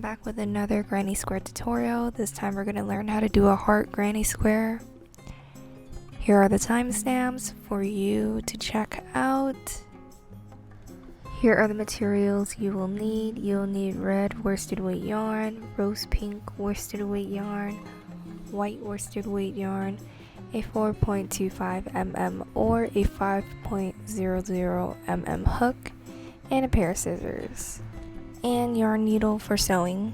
I'm back with another granny square tutorial. This time we're going to learn how to do a heart granny square. Here are the timestamps for you to check out. Here are the materials you will need. You'll need red worsted weight yarn, rose pink worsted weight yarn, white worsted weight yarn, a 4.25 mm or a 5.00 mm hook, and a pair of scissors, and yarn needle for sewing.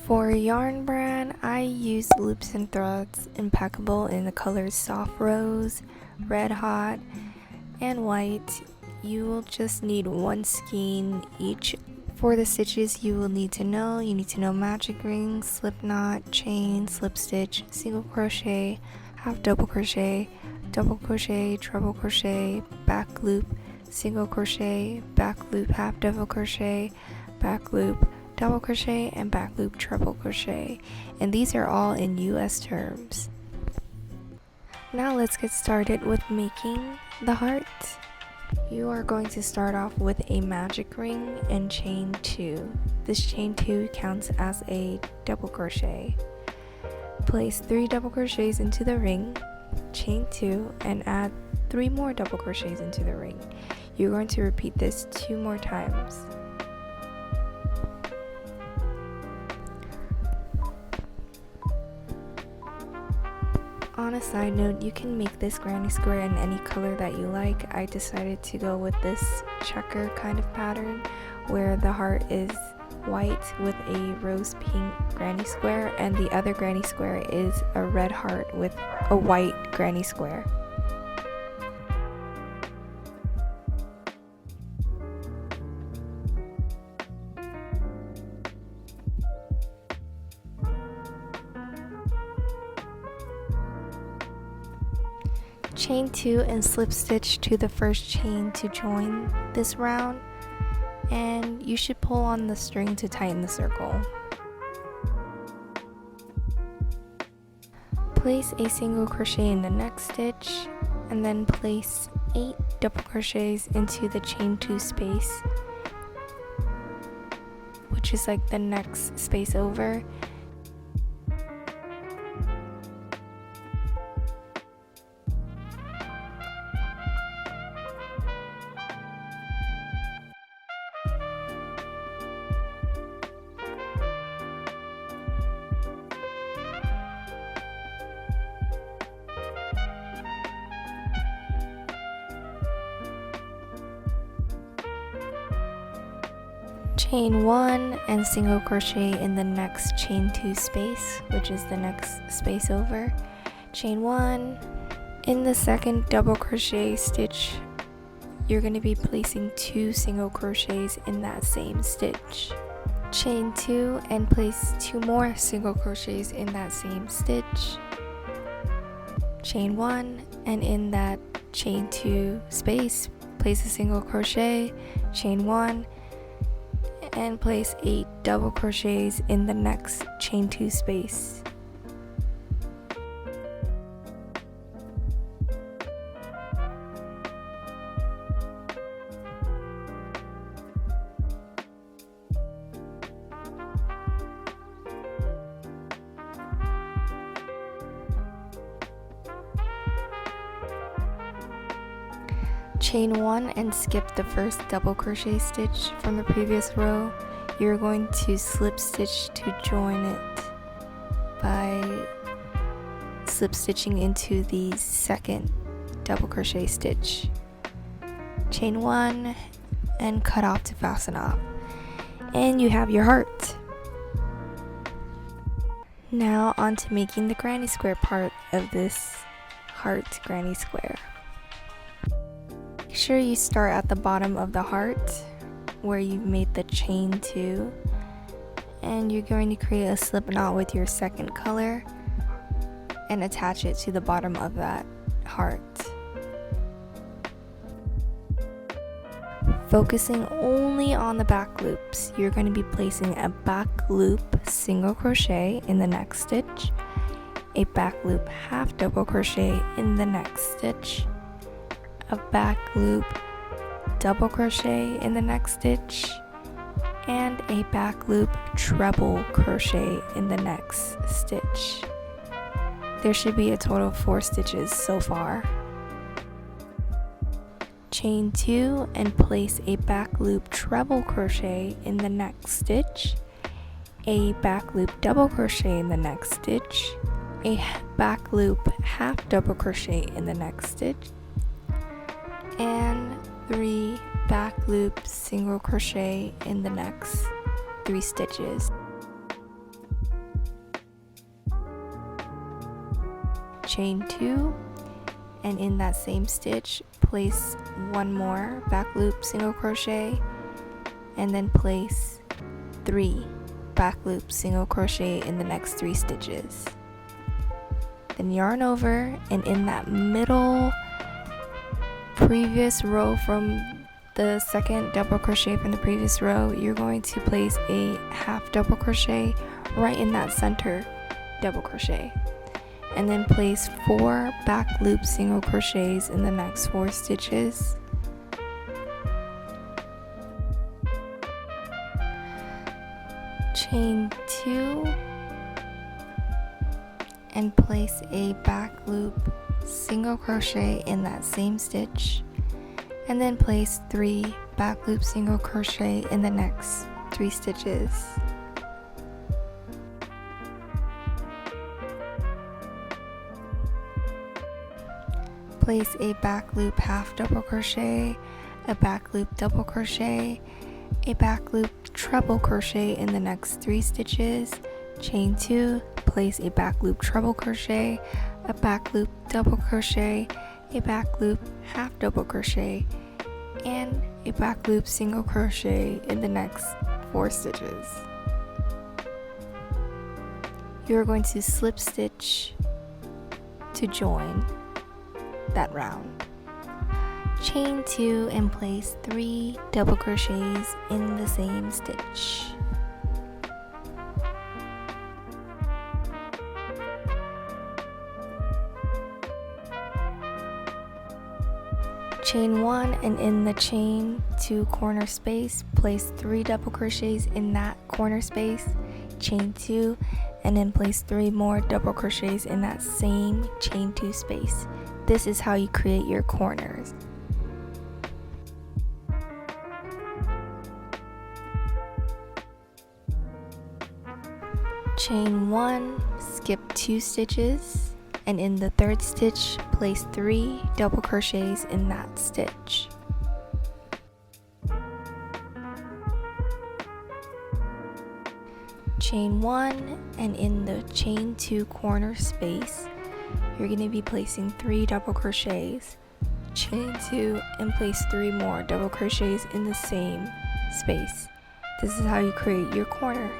For yarn brand, I use Loops and Threads Impeccable in the colors Soft Rose, Red Hot, and White. You will just need one skein each. For the stitches you need to know magic ring, slip knot, chain, slip stitch, single crochet, half double crochet, treble crochet, back loop, single crochet, back loop, half double crochet, back loop, double crochet, and back loop, treble crochet. And these are all in US terms. Now let's get started with making the heart. You are going to start off with a magic ring and chain 2. This chain 2 counts as a double crochet. Place 3 double crochets into the ring, chain 2, and add 3 more double crochets into the ring. You're going to repeat this 2 more times. On a side note, you can make this granny square in any color that you like. I decided to go with this checker kind of pattern where the heart is white with a rose pink granny square, and the other granny square is a red heart with a white granny square. Chain 2 and slip stitch to the first chain to join this round, and you should pull on the string to tighten the circle. Place a single crochet in the next stitch and then place 8 double crochets into the chain 2 space, which is like the next space over. Chain 1 and single crochet in the next chain 2 space, which is the next space over. Chain 1. In the second double crochet stitch, you're going to be placing 2 single crochets in that same stitch. Chain 2 and place 2 more single crochets in that same stitch. Chain 1, and in that chain 2 space, place a single crochet, chain 1, and place 8 double crochets in the next chain 2 space. Chain 1 and skip the first double crochet stitch from the previous row. You're going to slip stitch to join it by slip stitching into the second double crochet stitch. Chain 1 and cut off to fasten off, and you have your heart. Now on to making the granny square part of this heart granny square. Make sure you start at the bottom of the heart where you've made the chain 2, and you're going to create a slip knot with your second color and attach it to the bottom of that heart. Focusing only on the back loops, you're going to be placing a back loop single crochet in the next stitch, a back loop half double crochet in the next stitch, a back loop double crochet in the next stitch, and a back loop treble crochet in the next stitch. There should be a total of 4 stitches so far. Chain 2 and place a back loop treble crochet in the next stitch, a back loop double crochet in the next stitch, a back loop half double crochet in the next stitch, and 3 back loop single crochet in the next 3 stitches. Chain 2, and in that same stitch place 1 more back loop single crochet, and then place 3 back loop single crochet in the next 3 stitches. Then yarn over, and in that middle previous row from the second double crochet from the previous row, you're going to place a half double crochet right in that center double crochet, and then place 4 back loop single crochets in the next 4 stitches. Chain 2 and place a back loop single crochet in that same stitch, and then place 3 back loop single crochet in the next 3 stitches. Place a back loop half double crochet, a back loop double crochet, a back loop treble crochet in the next 3 stitches. Chain 2, place a back loop treble crochet, a back loop double crochet, a back loop half double crochet, and a back loop single crochet in the next 4 stitches. You are going to slip stitch to join that round. Chain 2 and place 3 double crochets in the same stitch. Chain 1, and in the chain 2 corner space place 3 double crochets in that corner space. Chain 2 and then place 3 more double crochets in that same chain 2 space. This is how you create your corners. Chain 1, skip 2 stitches, and in the 3rd stitch place 3 double crochets in that stitch. Chain 1, and in the chain 2 corner space you're going to be placing 3 double crochets. Chain 2 and place 3 more double crochets in the same space. This is how you create your corner.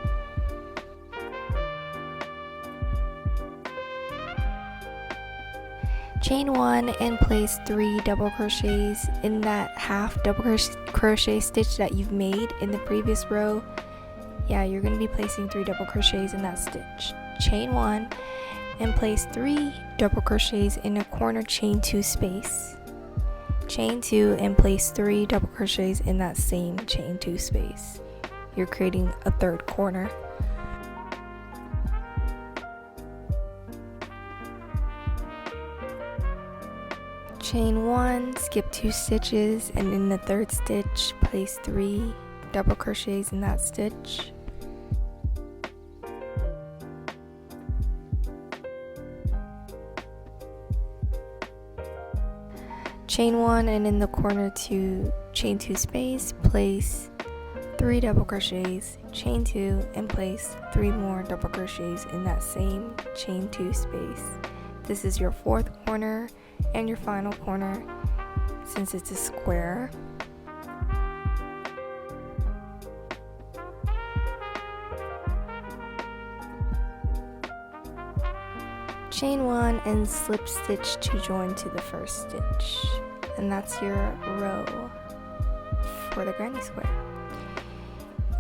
Chain 1 and place 3 double crochets in that half double crochet stitch that you've made in the previous row. Yeah, you're going to be placing 3 double crochets in that stitch. Chain 1 and place 3 double crochets in a corner chain 2 space. Chain 2 and place 3 double crochets in that same chain 2 space. You're creating a 3rd corner. Chain 1, skip 2 stitches, and in the 3rd stitch place 3 double crochets in that stitch. Chain 1, and in the corner 2 chain 2 space place 3 double crochets, chain 2 and place 3 more double crochets in that same chain 2 space. This is your 4th corner and your final corner since it's a square. Chain 1 and slip stitch to join to the 1st stitch, and that's your row for the granny square.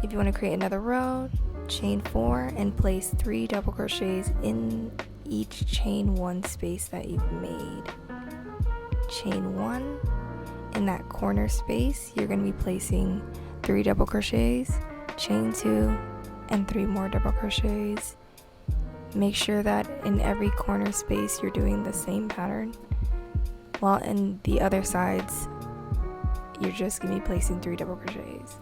If you want to create another row, chain 4 and place 3 double crochets in each chain 1 space that you've made. Chain 1, in that corner space you're going to be placing 3 double crochets, chain 2 and 3 more double crochets. Make sure that in every corner space you're doing the same pattern, while in the other sides you're just going to be placing 3 double crochets.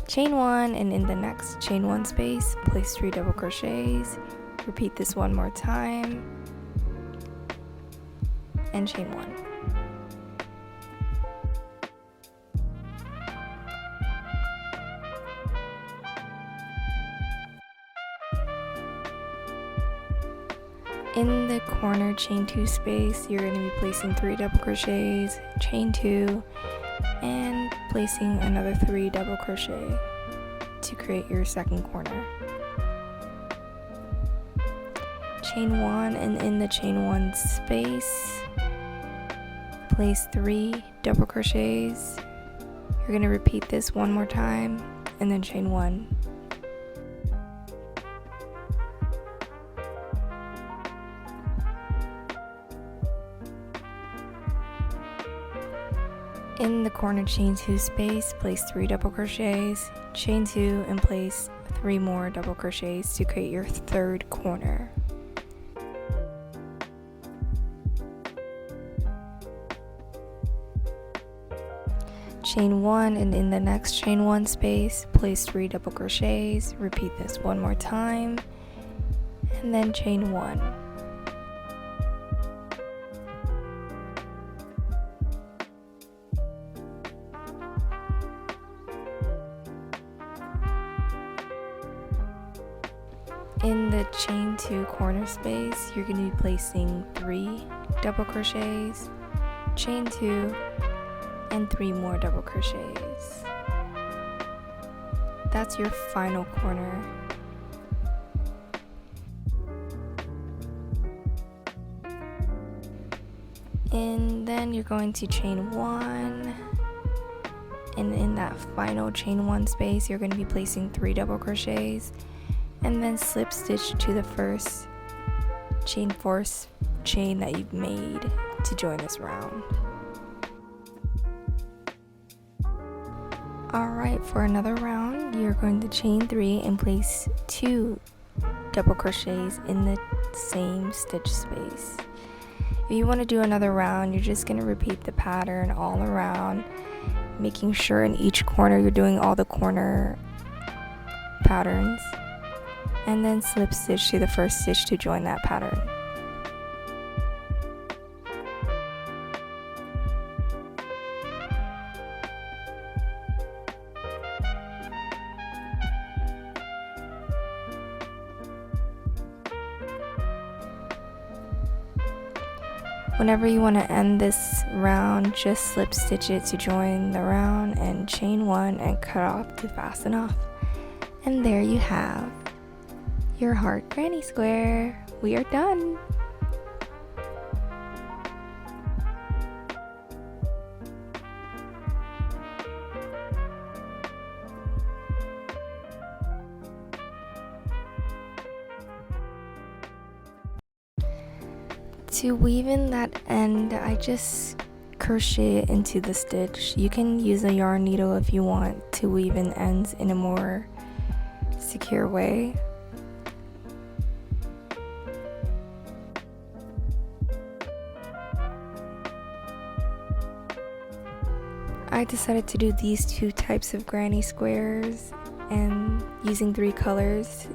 Chain 1, and in the next chain 1 space place 3 double crochets. Repeat this one more time and chain 1. In the corner chain 2 space, you're going to be placing 3 double crochets, chain 2, and placing another 3 double crochet to create your second corner. Chain 1, and in the chain 1 space, place 3 double crochets. You're going to repeat this one more time and then chain 1. In the corner chain 2 space, place 3 double crochets, chain 2, and place 3 more double crochets to create your third corner. Chain 1, and in the next chain 1 space, place 3 double crochets. Repeat this one more time and then chain 1. In the chain 2 corner space, you're going to be placing 3 double crochets, chain 2, and 3 more double crochets. That's your final corner. And then you're going to chain 1, and in that final chain 1 space, you're going to be placing 3 double crochets, and then slip stitch to the first chain 4 chain that you've made to join this round. Alright, for another round, you're going to chain 3 and place 2 double crochets in the same stitch space. If you want to do another round, you're just going to repeat the pattern all around, making sure in each corner you're doing all the corner patterns, and then slip stitch to the first stitch to join that pattern. Whenever you want to end this round, just slip stitch it to join the round and chain 1 and cut off to fasten off. And there you have your heart granny square. We are done. To weave in that end, I just crochet it into the stitch. You can use a yarn needle if you want to weave in ends in a more secure way. I decided to do these 2 types of granny squares and using 3 colors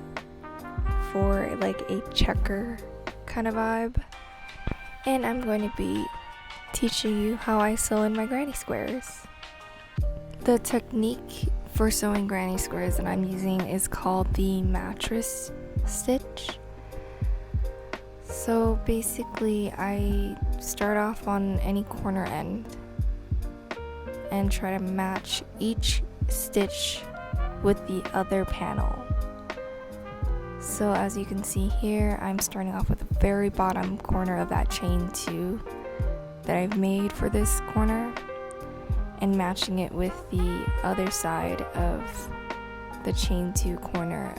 for like a checker kind of vibe. And I'm going to be teaching you how I sew in my granny squares. The technique for sewing granny squares that I'm using is called the mattress stitch. So basically I start off on any corner end and try to match each stitch with the other panel. So as you can see here, I'm starting off with the very bottom corner of that chain 2 that I've made for this corner and matching it with the other side of the chain 2 corner.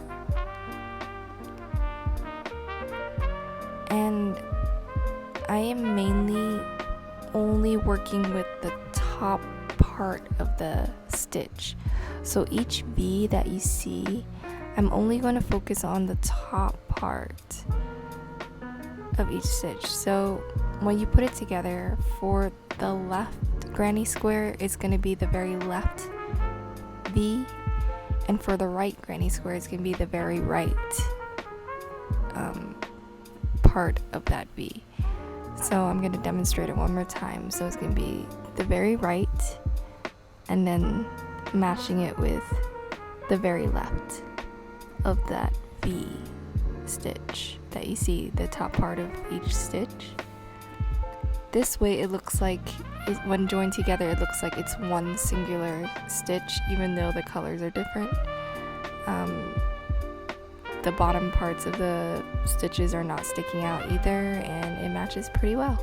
And I am mainly only working with the top part of the stitch. So each V that you see, I'm only going to focus on the top part of each stitch. So when you put it together, for the left granny square, it's going to be the very left V, and for the right granny square, it's going to be the very right part of that V. So I'm going to demonstrate it one more time. So it's going to be the very right, and then matching it with the very left of that V stitch that you see, the top part of each stitch. This way it looks like, when joined together, it looks like it's one singular stitch, even though the colors are different. The bottom parts of the stitches are not sticking out either, and it matches pretty well.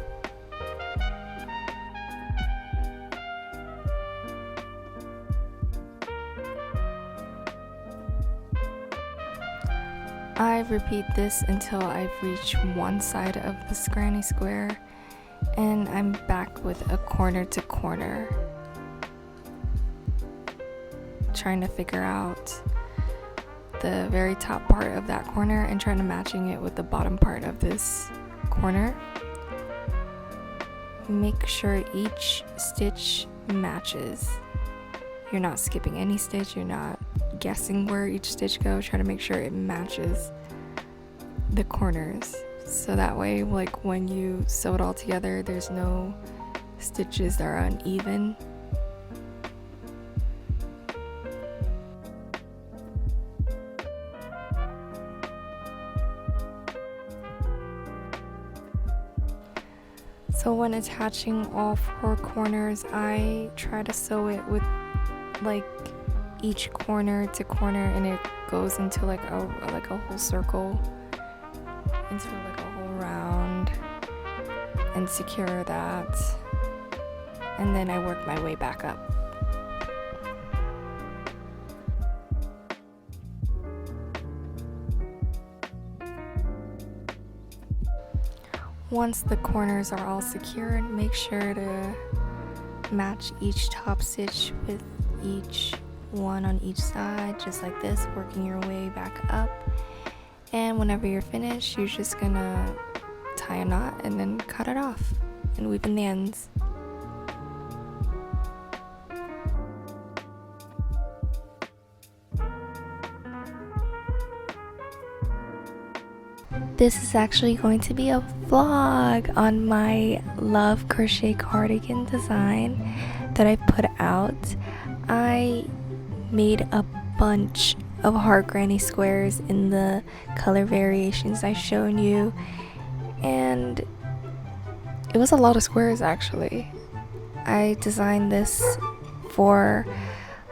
I repeat this until I've reached one side of this granny square, and I'm back with a corner to corner, trying to figure out the very top part of that corner and trying to matching it with the bottom part of this corner. Make sure each stitch matches. You're not skipping any stitch, you're not guessing where each stitch goes. Try to make sure it matches the corners, so that way, like, when you sew it all together, there's no stitches that are uneven. So when attaching all 4 corners, I try to sew it with like each corner to corner, and it goes into like a whole circle, into like a whole round, and secure that, and then I work my way back up. Once the corners are all secured, make sure to match each top stitch with each one on each side, just like this, working your way back up. And whenever you're finished, you're just gonna tie a knot and then cut it off and weave in the ends. This is actually going to be a vlog on my Love Crochet cardigan design that I put out. I made a bunch of heart granny squares in the color variations I've shown you, and it was a lot of squares actually. I designed this for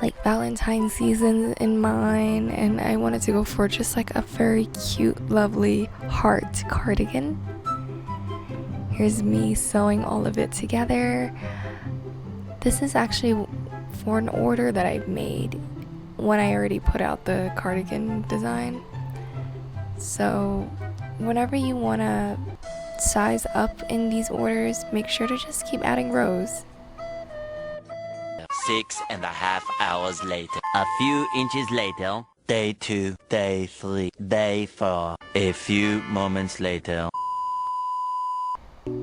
like Valentine's season in mind, and I wanted to go for just like a very cute, lovely heart cardigan. Here's me sewing all of it together. This is actually for an order that I've made when I already put out the cardigan design. So whenever you want to size up in these orders, make sure to just keep adding rows. 6.5 hours later. A few inches later. Day 2, day 3, day 4. A few moments later.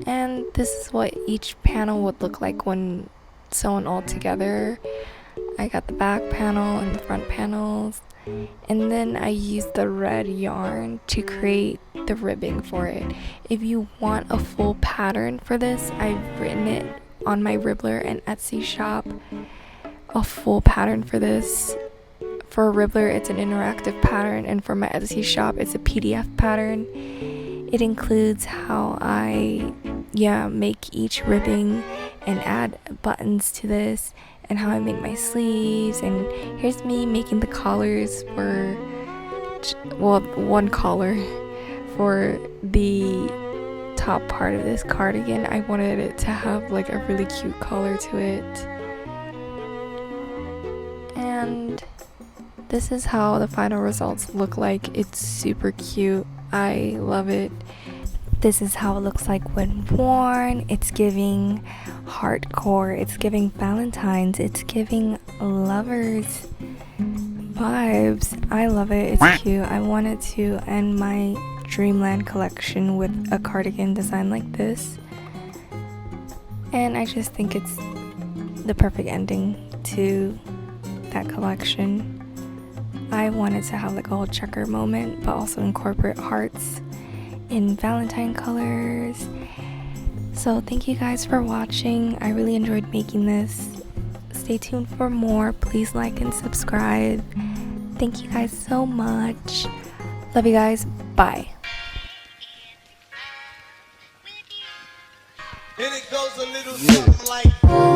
And this is what each panel would look like when sewn all together. I got the back panel and the front panels, and then I used the red yarn to create the ribbing for it. If you want a full pattern for this, I've written it on my Ribbler and Etsy shop, a full pattern for this. For Ribbler, it's an interactive pattern, and for my Etsy shop, it's a PDF pattern. It includes how I make each ribbing and add buttons to this, and how I make my sleeves. And here's me making the collars for, well, one collar for the top part of this cardigan. I wanted it to have like a really cute color to it. And this is how the final results look like. It's super cute. I love it. This is how it looks like when worn. It's giving hardcore, it's giving Valentine's, it's giving lovers. vibes. I love it. It's cute. I wanted to end my Dreamland collection with a cardigan design like this. And I just think it's the perfect ending to that collection. I wanted to have like a whole checker moment, but also incorporate hearts in Valentine colors. So thank you guys for watching. I really enjoyed making this. Stay tuned for more. Please like and subscribe. Thank you guys so much. Love you guys. Bye. And it goes a little something like